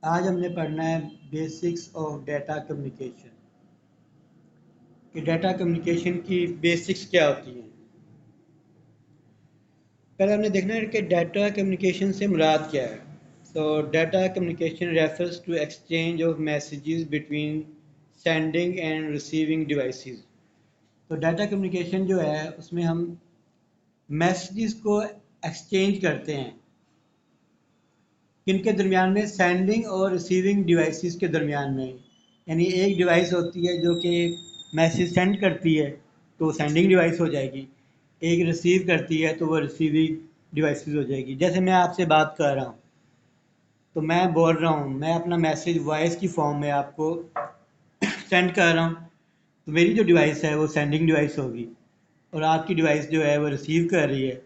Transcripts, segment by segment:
आज हमने पढ़ना है बेसिक्स ऑफ डाटा कम्युनिकेशन कि डाटा कम्युनिकेशन की बेसिक्स क्या होती हैं। पहले हमने देखना है कि डाटा कम्युनिकेशन से मुराद क्या है। So data communication refers to exchange of messages between sending and receiving devices. तो डाटा कम्युनिकेशन जो है उसमें हम मैसेजेस को एक्सचेंज करते हैं किनके दरमियान में, सेंडिंग और रिसीविंग डिवाइसेस के दरमियान में। यानी एक डिवाइस होती है जो कि मैसेज सेंड करती है तो वो सेंडिंग डिवाइस हो जाएगी, एक रिसीव करती है तो वो रिसीविंग डिवाइसेस हो जाएगी। जैसे मैं आपसे बात कर रहा हूँ तो मैं बोल रहा हूँ, मैं अपना मैसेज वॉइस की फॉर्म में आपको सेंड कर रहा हूँ, तो मेरी जो डिवाइस है वो सेंडिंग डिवाइस होगी और आपकी डिवाइस जो है वो रिसीव कर रही है,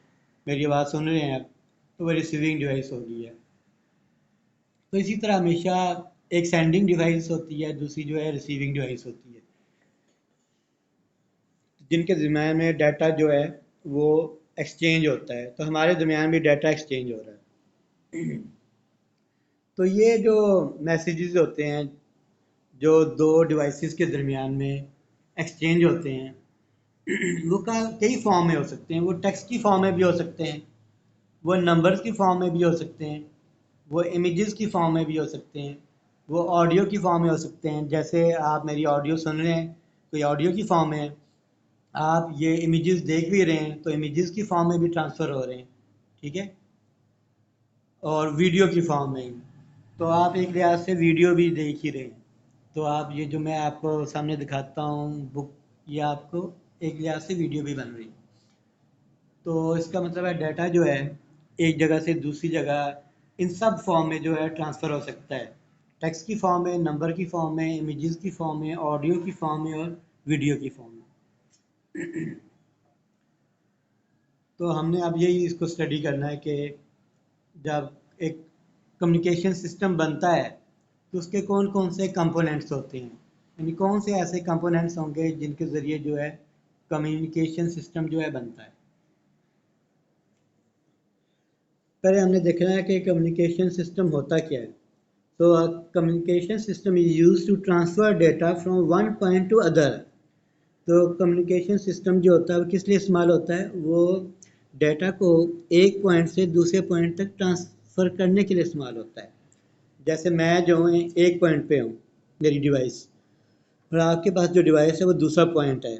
मेरी आवाज़ सुन रहे हैं आप, तो वो रिसीविंग डिवाइस होगी है। तो इसी तरह हमेशा एक सेंडिंग डिवाइस होती है, दूसरी जो है रिसीविंग डिवाइस होती है, जिनके दरमियान में डाटा जो है वो एक्सचेंज होता है। तो हमारे दरमियान भी डाटा एक्सचेंज हो रहा है। तो ये जो मैसेजेस होते हैं जो दो डिवाइसेस के दरमियान में एक्सचेंज होते हैं वो का कई फॉर्म में हो सकते हैं। वो टेक्स्ट की फॉर्म में भी हो सकते हैं, वो नंबर्स की फॉर्म में भी हो सकते हैं, वो इमेजेस की फॉर्म में भी हो सकते हैं, वो ऑडियो की फॉर्म में हो सकते हैं। जैसे आप मेरी ऑडियो सुन रहे हैं तो ये ऑडियो की फॉर्म में है, आप ये इमेजेस देख भी रहे हैं तो इमेजेस की फॉर्म में भी ट्रांसफ़र हो रहे हैं, ठीक है। और वीडियो की फॉर्म में, तो आप एक लिहाज से वीडियो भी देख ही रहे हैं। तो आप ये जो मैं आपको सामने दिखाता हूँ बुक, ये आपको एक लिहाज से वीडियो भी बन रही है। तो इसका मतलब है डाटा जो है एक जगह से दूसरी जगह इन सब फॉर्म में जो है ट्रांसफ़र हो सकता है। टेक्स्ट की फॉर्म में, नंबर की फॉर्म में, इमेजेस की फॉर्म में, ऑडियो की फॉर्म में और वीडियो की फॉर्म में। तो हमने अब यही इसको स्टडी करना है कि जब एक कम्युनिकेशन सिस्टम बनता है तो उसके कौन कौन से कंपोनेंट्स होते हैं, यानी कौन से ऐसे कंपोनेंट्स होंगे जिनके ज़रिए जो है कम्युनिकेशन सिस्टम जो है बनता है। पहले हमने देखना है कि कम्युनिकेशन सिस्टम होता क्या है। तो communication system is use to transfer data from one point to other. तो कम्युनिकेशन सिस्टम जो होता है वो किस लिए इस्तेमाल होता है, वो डेटा को एक पॉइंट से दूसरे पॉइंट तक ट्रांसफ़र करने के लिए इस्तेमाल होता है। जैसे मैं जो हूँ एक पॉइंट पे हूँ, मेरी डिवाइस, और आपके पास जो डिवाइस है वो दूसरा पॉइंट है।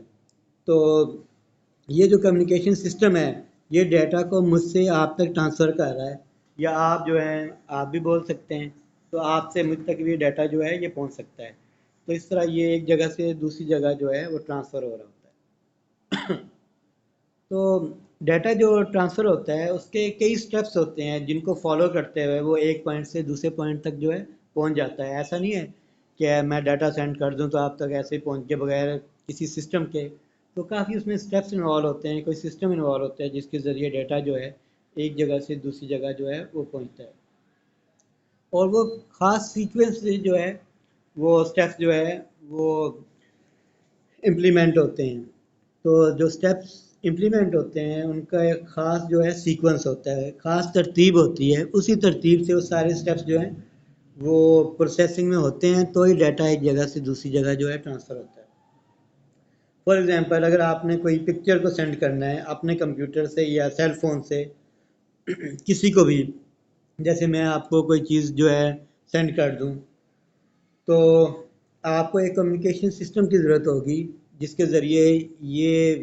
तो ये जो कम्युनिकेशन सिस्टम है ये डाटा को मुझसे आप तक ट्रांसफ़र कर रहा है, या आप जो हैं आप भी बोल सकते हैं, तो आपसे मुझ तक भी डाटा जो है ये पहुंच सकता है। तो इस तरह ये एक जगह से दूसरी जगह जो है वो ट्रांसफ़र हो रहा होता है। तो डाटा जो ट्रांसफ़र होता है उसके कई स्टेप्स होते हैं जिनको फॉलो करते हुए वो एक पॉइंट से दूसरे पॉइंट तक जो है पहुंच जाता है। ऐसा नहीं है कि मैं डाटा सेंड कर दूं तो आप तक ऐसे ही पहुंच के बगैर किसी सिस्टम के। तो काफ़ी उसमें स्टेप्स इन्वॉल्व होते हैं, कोई सिस्टम इन्वॉल्व होता है जिसके ज़रिए डाटा जो है एक जगह से दूसरी जगह जो है वो पहुँचता है। और वो ख़ास सीक्वेंस से जो है वो स्टेप्स जो है वो इम्प्लीमेंट होते हैं। तो जो स्टेप्स इम्प्लीमेंट होते हैं उनका एक ख़ास जो है सीक्वेंस होता है, ख़ास तरतीब होती है, उसी तरतीब से वो सारे स्टेप्स जो हैं वो प्रोसेसिंग में होते हैं तो ही डाटा एक जगह से दूसरी जगह जो है ट्रांसफ़र होता है। फॉर एग्ज़ाम्पल अगर आपने कोई पिक्चर को सेंड करना है अपने कंप्यूटर से या सेल फ़ोन से किसी को भी, जैसे मैं आपको कोई चीज़ जो है सेंड कर दूँ, तो आपको एक कम्युनिकेशन सिस्टम की ज़रूरत होगी जिसके ज़रिए ये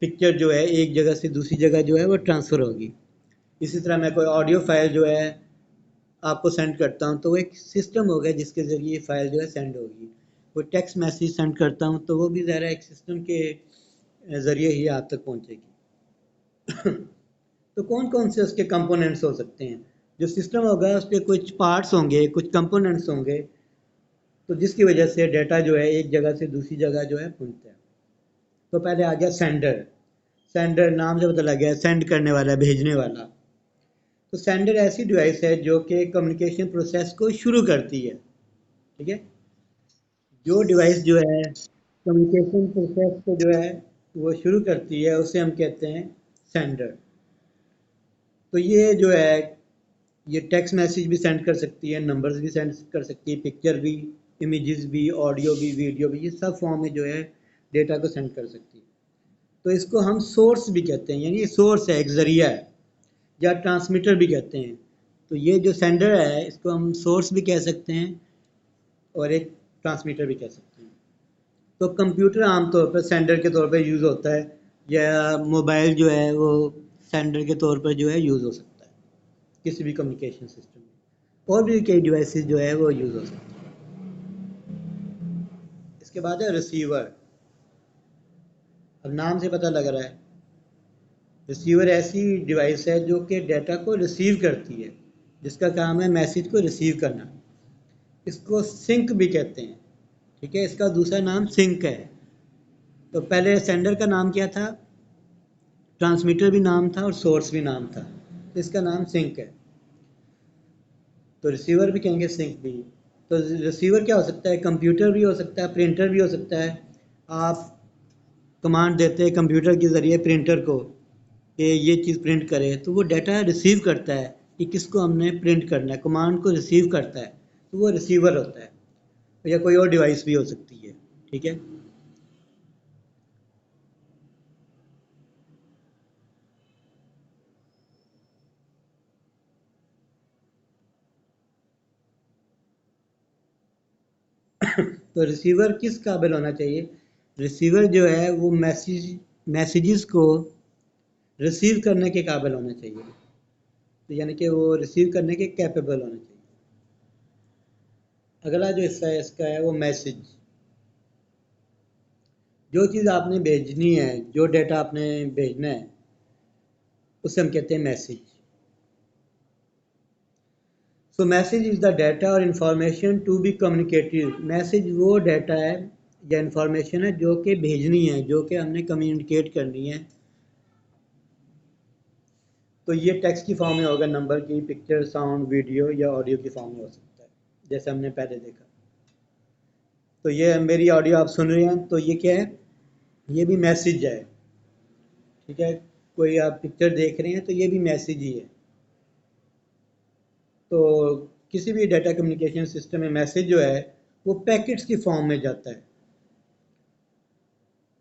पिक्चर जो है एक जगह से दूसरी जगह जो है वो ट्रांसफ़र होगी। इसी तरह मैं कोई ऑडियो फाइल जो है आपको सेंड करता हूँ तो वो एक सिस्टम होगा जिसके ज़रिए ये फाइल जो है सेंड होगी। कोई टेक्स्ट मैसेज सेंड करता हूँ तो वो भी ज़रा एक सिस्टम के ज़रिए ही आप तक पहुँचेगी। तो कौन कौन से उसके कंपोनेंट्स हो सकते हैं, जो सिस्टम होगा उसके कुछ पार्ट्स होंगे, कुछ कंपोनेंट्स होंगे, तो जिसकी वजह से डाटा जो है एक जगह से दूसरी जगह जो है पहुँचता है। तो पहले आ गया सेंडर। सेंडर नाम से पता लग गया, सेंड करने वाला, भेजने वाला। तो सेंडर ऐसी डिवाइस है जो कि कम्युनिकेशन प्रोसेस को शुरू करती है, ठीक है। जो डिवाइस जो है कम्युनिकेशन प्रोसेस को जो है वो शुरू करती है उसे हम कहते हैं सेंडर। तो ये जो है ये टेक्स्ट मैसेज भी सेंड कर सकती है, नंबर्स भी सेंड कर सकती है, पिक्चर भी, इमेजेस भी, ऑडियो भी, वीडियो भी, ये सब फॉर्म में जो है डेटा को सेंड कर सकती है। तो इसको हम सोर्स भी कहते हैं, यानी ये सोर्स है, एक ज़रिया है, या ट्रांसमीटर भी कहते हैं। तो ये जो सेंडर है इसको हम सोर्स भी कह सकते हैं और एक ट्रांसमीटर भी कह सकते हैं। तो कंप्यूटर आमतौर पर सेंडर के तौर पर यूज़ होता है, या मोबाइल जो है वो सेंडर के तौर पर जो है यूज़ हो सकता है किसी भी कम्युनिकेशन सिस्टम में। और भी कई डिवाइसेस जो है वो यूज़ हो सकते हैं। इसके बाद है रिसीवर। अब नाम से पता लग रहा है, रिसीवर ऐसी डिवाइस है जो कि डाटा को रिसीव करती है, जिसका काम है मैसेज को रिसीव करना। इसको सिंक भी कहते हैं, ठीक है, इसका दूसरा नाम सिंक है। तो पहले सेंडर का नाम क्या था, ट्रांसमीटर भी नाम था और सोर्स भी नाम था, तो इसका नाम सिंक है। तो रिसीवर भी कहेंगे, सिंक भी। तो रिसीवर क्या हो सकता है, कंप्यूटर भी हो सकता है, प्रिंटर भी हो सकता है। आप कमांड देते हैं कंप्यूटर के ज़रिए प्रिंटर को कि ये चीज़ प्रिंट करे, तो वो डाटा रिसीव करता है कि किसको हमने प्रिंट करना है, कमांड को रिसीव करता है, तो वो रिसीवर होता है। या कोई और डिवाइस भी हो सकती है, ठीक है। तो रिसीवर किस काबिल होना चाहिए, रिसीवर जो है वो मैसेजेस को रिसीव करने के काबिल होना चाहिए, तो यानी कि वो रिसीव करने के कैपेबल होना चाहिए। अगला जो हिस्सा है इसका है वो मैसेज। जो चीज़ आपने भेजनी है, जो डेटा आपने भेजना है, उसे हम कहते हैं message. So message is the data और information to be communicated. Message वो डाटा है या इंफॉर्मेशन है जो कि भेजनी है, जो कि हमने कम्युनिकेट करनी है। तो ये टेक्स्ट की फॉर्म में होगा, नंबर की, पिक्चर, साउंड, वीडियो या ऑडियो की फॉर्म में हो सकता है, जैसे हमने पहले देखा। तो ये मेरी ऑडियो आप सुन रहे हैं, तो ये क्या है, ये भी मैसेज है, ठीक है। कोई आप पिक्चर देख रहे हैं तो ये भी मैसेज ही है। तो किसी भी डाटा कम्युनिकेशन सिस्टम में मैसेज जो है वो पैकेट्स की फॉर्म में जाता है,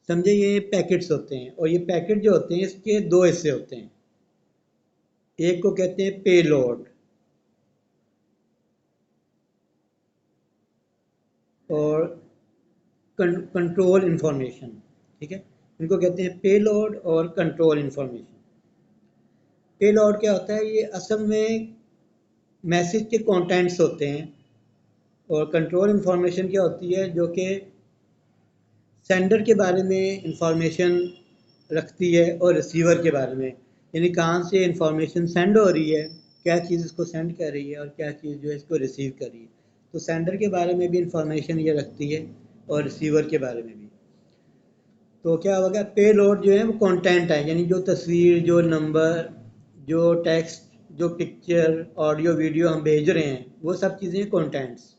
समझे। ये पैकेट्स होते हैं, और ये पैकेट जो होते हैं इसके दो हिस्से होते हैं। एक को कहते हैं पे लोड, और कंट्रोल इंफॉर्मेशन, ठीक है। इनको कहते हैं पे लोड और कंट्रोल इंफॉर्मेशन। पे लोड क्या होता है, ये असल में मैसेज के कंटेंट्स होते हैं, और कंट्रोल इंफॉर्मेशन क्या होती है, जो कि सेंडर के बारे में इंफॉर्मेशन रखती है और रिसीवर के बारे में, यानी कहाँ से इंफॉर्मेशन सेंड हो रही है, क्या चीज़ इसको सेंड कर रही है और क्या चीज़ जो है इसको रिसीव कर रही है। तो सेंडर के बारे में भी इंफॉर्मेशन ये रखती है और रिसीवर के बारे में भी। तो क्या होगा, पे लोड जो है वो कंटेंट है, यानी जो तस्वीर, जो नंबर, जो टेक्स्ट, जो पिक्चर, ऑडियो, वीडियो हम भेज रहे हैं, वो सब चीज़ें कंटेंट्स।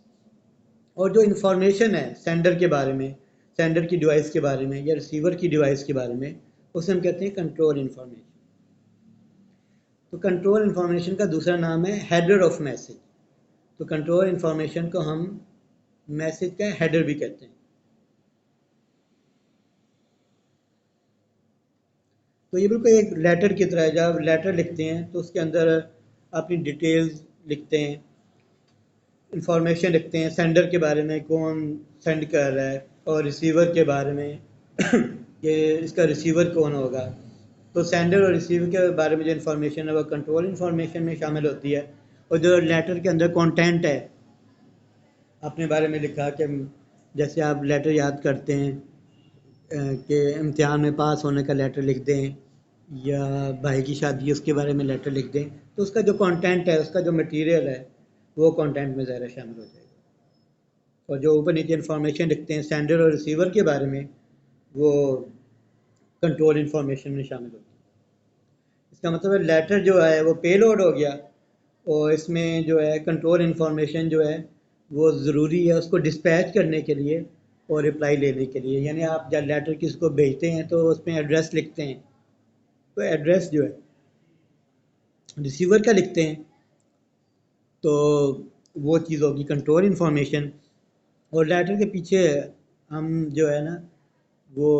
और जो इन्फॉर्मेशन है सेंडर के बारे में, सेंडर की डिवाइस के बारे में या रिसीवर की डिवाइस के बारे में, उसे हम कहते हैं कंट्रोल इन्फॉर्मेशन। तो कंट्रोल इन्फॉर्मेशन का दूसरा नाम है हेडर ऑफ मैसेज। तो कंट्रोल इन्फॉर्मेशन को हम मैसेज का हेडर भी कहते हैं। तो ये बिल्कुल एक लेटर की तरह है, जब लेटर लिखते हैं तो उसके अंदर अपनी डिटेल्स लिखते हैं, इंफॉर्मेशन लिखते हैं सेंडर के बारे में, कौन सेंड कर रहा है, और रिसीवर के बारे में कि इसका रिसीवर कौन होगा। तो सेंडर और रिसीवर के बारे में जो इन्फॉर्मेशन है वो कंट्रोल इन्फॉर्मेशन में शामिल होती है। और जो लेटर के अंदर कंटेंट है, अपने बारे में लिखा कि जैसे आप लेटर याद करते हैं कि इम्तिहान में पास होने का लेटर लिख दें, या भाई की शादी है उसके बारे में लेटर लिख दें, तो उसका जो कंटेंट है, उसका जो मटेरियल है, वो कंटेंट में ज़्यादा शामिल हो जाएगा। और जो ऊपर नीचे इन्फॉर्मेशन लिखते हैं सेंडर और रिसीवर के बारे में, वो कंट्रोल इन्फॉर्मेशन में शामिल होती है। इसका मतलब है लेटर जो है वो पेलोड हो गया, और इसमें जो है कंट्रोल इन्फॉर्मेशन जो है वो ज़रूरी है उसको डिस्पैच करने के लिए और रिप्लाई लेने के लिए। यानी आप जब लेटर किसी को भेजते हैं तो उसमें एड्रेस लिखते हैं, तो एड्रेस जो है रिसीवर का लिखते हैं, तो वो चीज़ होगी कंट्रोल इन्फॉर्मेशन। और लेटर के पीछे हम जो है ना वो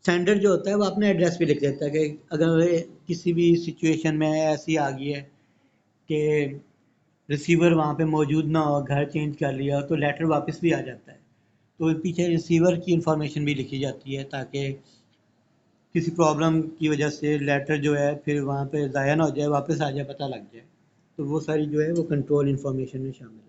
सेंडर जो होता है वो अपना एड्रेस भी लिख देता है कि अगर किसी भी सिचुएशन में ऐसी आ गई है कि रिसीवर वहाँ पे मौजूद ना हो, घर चेंज कर लिया तो लेटर वापस भी आ जाता है। तो पीछे रिसीवर की इंफॉर्मेशन भी लिखी जाती है ताकि किसी प्रॉब्लम की वजह से लेटर जो है फिर वहाँ पे ज़ाया ना हो जाए, वापस आ जाए, पता लग जाए। तो वो सारी जो है वो कंट्रोल इन्फॉर्मेशन में शामिल है।